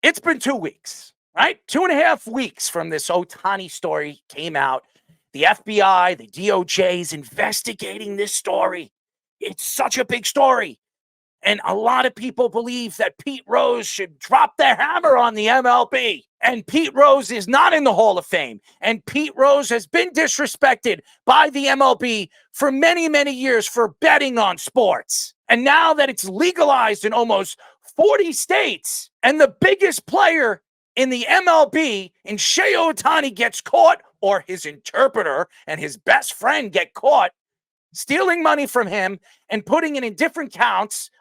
It's been 2 weeks, right? 2.5 weeks from this Ohtani story came out. The FBI, the DOJ is investigating this story. It's such a big story. And a lot of people believe that Pete Rose should drop the hammer on the MLB. And Pete Rose is not in the Hall of Fame. And Pete Rose has been disrespected by the MLB for many, many years for betting on sports. And now that it's legalized in almost 40 states, and the biggest player in the MLB, in Shohei Ohtani, gets caught, or his interpreter and his best friend get caught, stealing money from him and putting it in different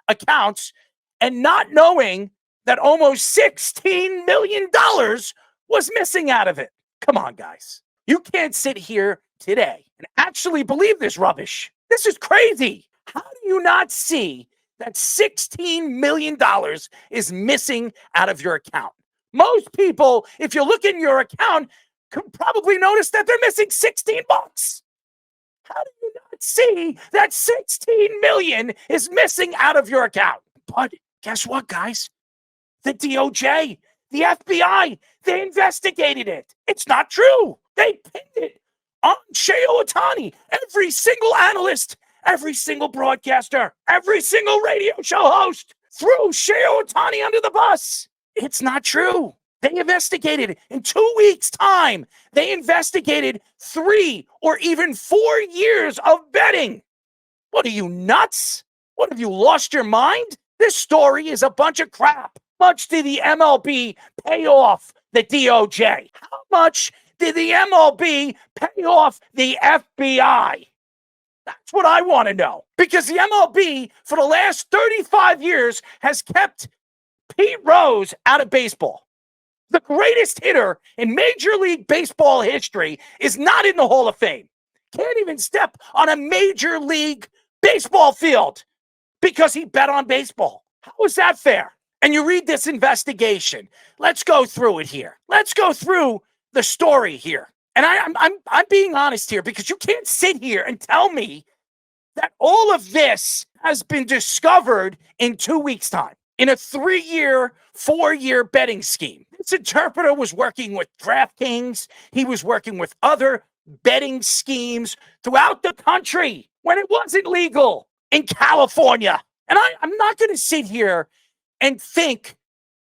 accounts, and not knowing that almost $16 million was missing out of it. Come on, guys. You can't sit here today and actually believe this rubbish. This is crazy. How do you not see that $16 million is missing out of your account? Most people, if you look in your account, could probably notice that they're missing 16 bucks. How do you not see that 16 million is missing out of your account? But guess what, guys? The DOJ, the FBI, they investigated it. It's not true. They pinned it on Shohei Ohtani. Every single analyst, every single broadcaster, every single radio show host threw Shohei Ohtani under the bus. It's not true. They investigated in 2 weeks' time. They investigated 3 or even 4 years of betting. What are you, nuts? What, have you lost your mind? This story is a bunch of crap. How much did the MLB pay off the DOJ? How much did the MLB pay off the FBI? That's what I want to know. Because the MLB, for the last 35 years, has kept Pete Rose out of baseball. The greatest hitter in Major League Baseball history is not in the Hall of Fame. Can't even step on a Major League Baseball field because he bet on baseball. How is that fair? And you read this investigation. Let's go through it here. Let's go through the story here. And I'm being honest here, because you can't sit here and tell me that all of this has been discovered in 2 weeks' time, in a 3-year, 4-year betting scheme. This interpreter was working with DraftKings. He was working with other betting schemes throughout the country when it wasn't legal in California. And I'm not going to sit here and think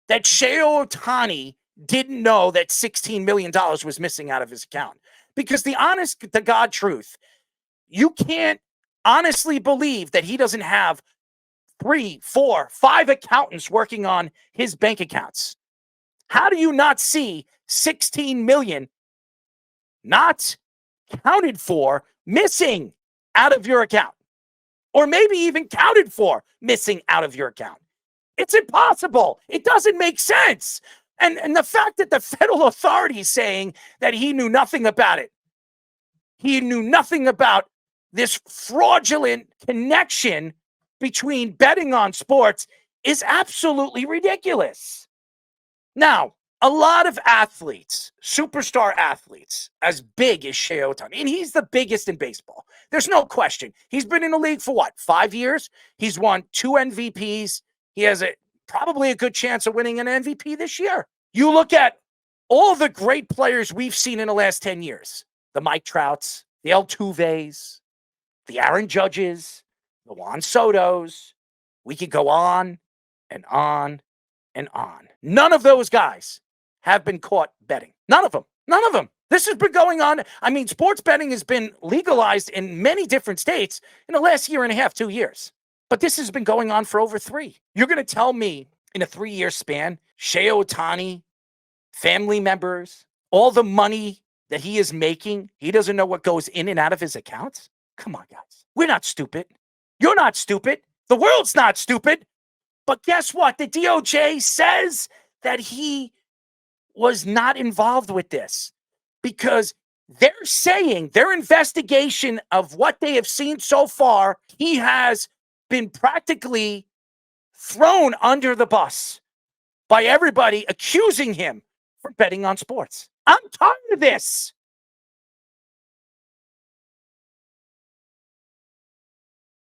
that Shohei Ohtani didn't know that $16 million was missing out of his account. Because the honest to God truth, you can't honestly believe that he doesn't have 3, 4, 5 accountants working on his bank accounts. How do you not see 16 million not counted for missing out of your account? Or maybe even counted for missing out of your account. It's impossible. It doesn't make sense. And the fact that the federal authority is saying that he knew nothing about it. He knew nothing about this fraudulent connection between betting on sports is absolutely ridiculous. Now, a lot of athletes, superstar athletes, as big as Shohei Ohtani, and he's the biggest in baseball. There's no question. He's been in the league for 5 years? He's won 2 MVPs. He has probably a good chance of winning an MVP this year. You look at all the great players we've seen in the last 10 years. The Mike Trouts, the Altuves, the Aaron Judges, the Juan Sotos. We could go on and on and on. None of those guys have been caught betting. None of them. None of them. This has been going on. I mean, sports betting has been legalized in many different states in the last 1.5, 2 years. But this has been going on for over 3. You're going to tell me in a 3-year span, Shohei Ohtani, family members, all the money that he is making, he doesn't know what goes in and out of his accounts? Come on, guys. We're not stupid. You're not stupid. The world's not stupid. But guess what? The DOJ says that he was not involved with this because they're saying their investigation of what they have seen so far, he has been practically thrown under the bus by everybody accusing him for betting on sports. I'm tired of this.